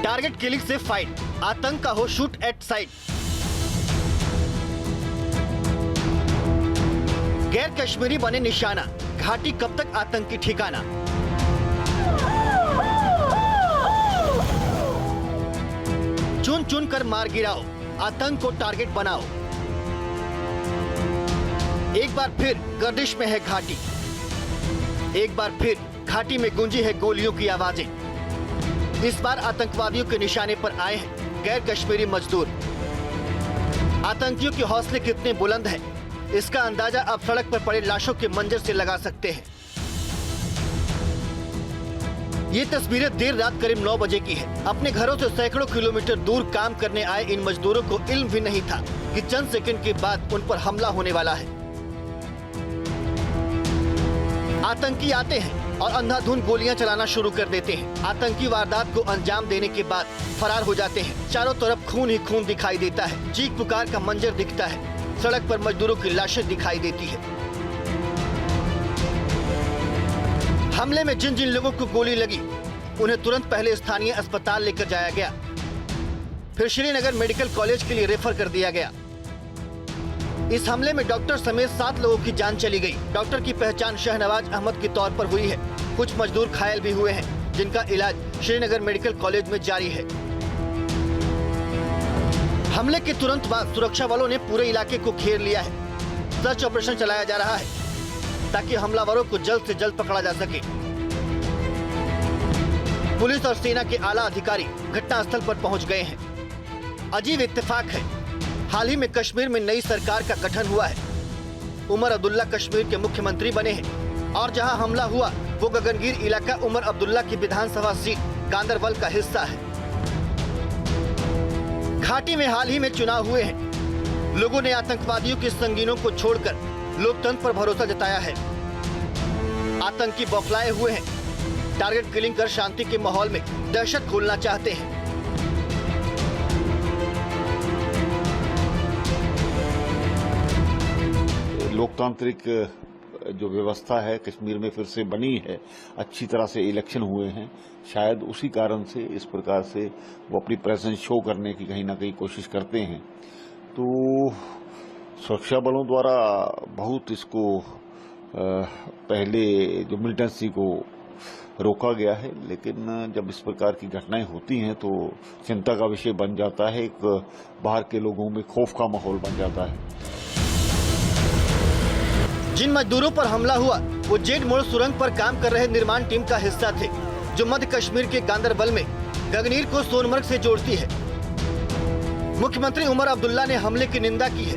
Target killing से fight, आतंक का हो शूट एट साइट। गैर कश्मीरी बने निशाना, घाटी कब तक आतंकी ठिकाना। चुन चुन कर मार गिराओ, आतंक को टारगेट बनाओ। एक बार फिर गर्दिश में है घाटी, एक बार फिर घाटी में गूंजी है गोलियों की आवाजें। इस बार आतंकवादियों के निशाने पर आए हैं गैर कश्मीरी मजदूर। आतंकियों के हौसले कितने बुलंद हैं, इसका अंदाजा आप सड़क पर पड़े लाशों के मंजर से लगा सकते हैं। ये तस्वीरें देर रात करीब 9 बजे की है। अपने घरों से सैकड़ों किलोमीटर दूर काम करने आए इन मजदूरों को इल्म भी नहीं था कि चंद सेकंड के बाद उन पर हमला होने वाला है। आतंकी आते हैं और अंधाधुंध गोलियां चलाना शुरू कर देते हैं। आतंकी वारदात को अंजाम देने के बाद फरार हो जाते हैं। चारों तरफ खून ही खून दिखाई देता है, चीख पुकार का मंजर दिखता है, सड़क पर मजदूरों की लाशें दिखाई देती है। हमले में जिन जिन लोगों को गोली लगी उन्हें तुरंत पहले स्थानीय अस्पताल लेकर जाया गया, फिर श्रीनगर मेडिकल कॉलेज के लिए रेफर कर दिया गया। इस हमले में डॉक्टर समेत 7 लोगों की जान चली गई। डॉक्टर की पहचान शहनवाज अहमद के तौर पर हुई है। कुछ मजदूर घायल भी हुए हैं, जिनका इलाज श्रीनगर मेडिकल कॉलेज में जारी है। हमले के तुरंत बाद सुरक्षा बलों ने पूरे इलाके को घेर लिया है। सर्च ऑपरेशन चलाया जा रहा है ताकि हमलावरों को जल्द से जल्द पकड़ा जा सके। पुलिस और सेना के आला अधिकारी घटनास्थल पर पहुंच गए हैं। अजीब इत्तेफाक है, हाल ही में कश्मीर में नई सरकार का गठन हुआ है। उमर अब्दुल्ला कश्मीर के मुख्यमंत्री बने हैं और जहां हमला हुआ वो गगनगीर इलाका उमर अब्दुल्ला की विधानसभा सीट गांदरबल का हिस्सा है। घाटी में हाल ही में चुनाव हुए हैं। लोगों ने आतंकवादियों के संगीनों को छोड़कर लोकतंत्र पर भरोसा जताया है। आतंकी बौखलाए हुए हैं, टारगेट किलिंग कर शांति के माहौल में दहशत घोलना चाहते हैं। लोकतांत्रिक जो व्यवस्था है कश्मीर में फिर से बनी है, अच्छी तरह से इलेक्शन हुए हैं, शायद उसी कारण से इस प्रकार से वो अपनी प्रेजेंस शो करने की कहीं ना कहीं कोशिश करते हैं। तो सुरक्षा बलों द्वारा बहुत इसको पहले जो मिलिटेंसी को रोका गया है, लेकिन जब इस प्रकार की घटनाएं होती हैं तो चिंता का विषय बन जाता है। एक बाहर के लोगों में खौफ का माहौल बन जाता है। जिन मजदूरों पर हमला हुआ वो जेड मोड़ सुरंग पर काम कर रहे निर्माण टीम का हिस्सा थे, जो मध्य कश्मीर के गांदरबल में गगनीर को सोनमर्ग से जोड़ती है। मुख्यमंत्री उमर अब्दुल्ला ने हमले की निंदा की है,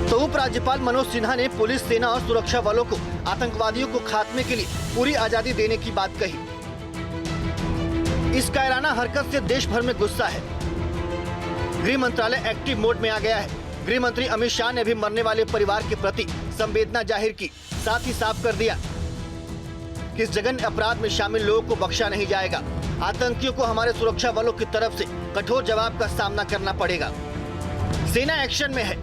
तो उपराज्यपाल मनोज सिन्हा ने पुलिस, सेना और सुरक्षा बलों को आतंकवादियों को खात्मे के लिए पूरी आजादी देने की बात कही। इस कायराना हरकत से देश भर में गुस्सा है। गृह मंत्रालय एक्टिव मोड में आ गया है। गृह मंत्री अमित शाह ने भी मरने वाले परिवार के प्रति संवेदना जाहिर की, साथ ही साफ कर दिया कि इस जघन्य अपराध में शामिल लोगों को बख्शा नहीं जाएगा। आतंकियों को हमारे सुरक्षा बलों की तरफ से कठोर जवाब का सामना करना पड़ेगा। सेना एक्शन में है,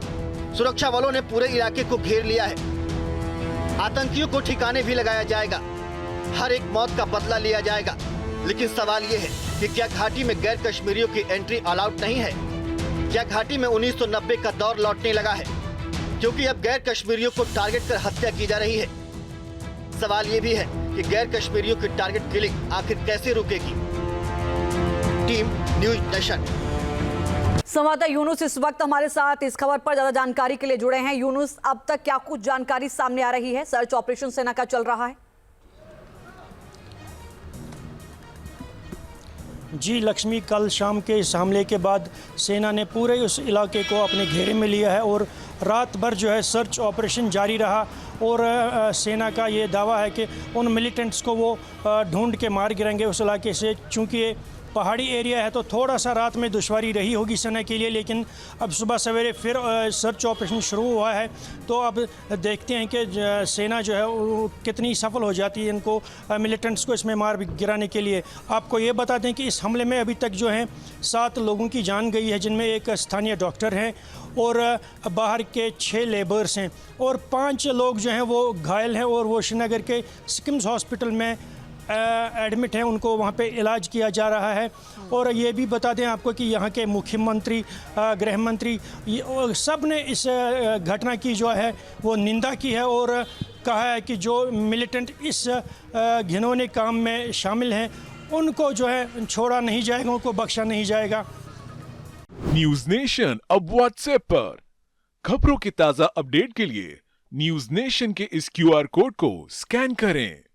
सुरक्षा बलों ने पूरे इलाके को घेर लिया है। आतंकियों को ठिकाने भी लगाया जाएगा, हर एक मौत का बदला लिया जाएगा। लेकिन सवाल ये है कि क्या घाटी में गैर कश्मीरियों की एंट्री अलाउड नहीं है? क्या घाटी में 1990 का दौर लौटने लगा है, क्योंकि अब गैर कश्मीरियों को टारगेट कर हत्या की जा रही है? सवाल ये भी है कि गैर कश्मीरियों की टारगेट किलिंग आखिर कैसे रुकेगी? Team news nation. संवाददाता यूनुस इस वक्त हमारे साथ इस खबर पर ज्यादा जानकारी के लिए जुड़े हैं। यूनुस, अब तक क्या कुछ जानकारी सामने आ रही है? सर्च ऑपरेशन सेना का चल रहा है? जी लक्ष्मी, कल शाम के इस हमले के बाद सेना ने पूरे उस इलाके को अपने घेरे में लिया है और रात भर जो है सर्च ऑपरेशन जारी रहा। और सेना का ये दावा है कि उन मिलिटेंट्स को वो ढूंढ के मार गिरेंगे उस इलाके से। चूँकि पहाड़ी एरिया है तो थोड़ा सा रात में दुश्वारी रही होगी सेना के लिए, लेकिन अब सुबह सवेरे फिर सर्च ऑपरेशन शुरू हुआ है। तो अब देखते हैं कि सेना जो है वो कितनी सफल हो जाती है इनको मिलिटेंट्स को इसमें मार गिराने के लिए। आपको ये बता दें कि इस हमले में अभी तक जो है 7 लोगों की जान गई है, जिनमें एक स्थानीय डॉक्टर हैं और बाहर के 6 लेबर्स हैं और 5 लोग जो हैं वो घायल हैं और वो श्रीनगर के सिकिम्स हॉस्पिटल में एडमिट हैं, उनको वहाँ पे इलाज किया जा रहा है। और ये भी बता दें आपको कि यहाँ के मुख्यमंत्री, गृह मंत्री, सब ने इस घटना की जो है वो निंदा की है और कहा है कि जो मिलिटेंट इस घिनौने काम में शामिल हैं उनको जो है छोड़ा नहीं जाएगा, उनको बख्शा नहीं जाएगा। न्यूज नेशन अब व्हाट्सएप पर खबरों के ताजा अपडेट के लिए न्यूज नेशन के इस QR कोड को स्कैन करें।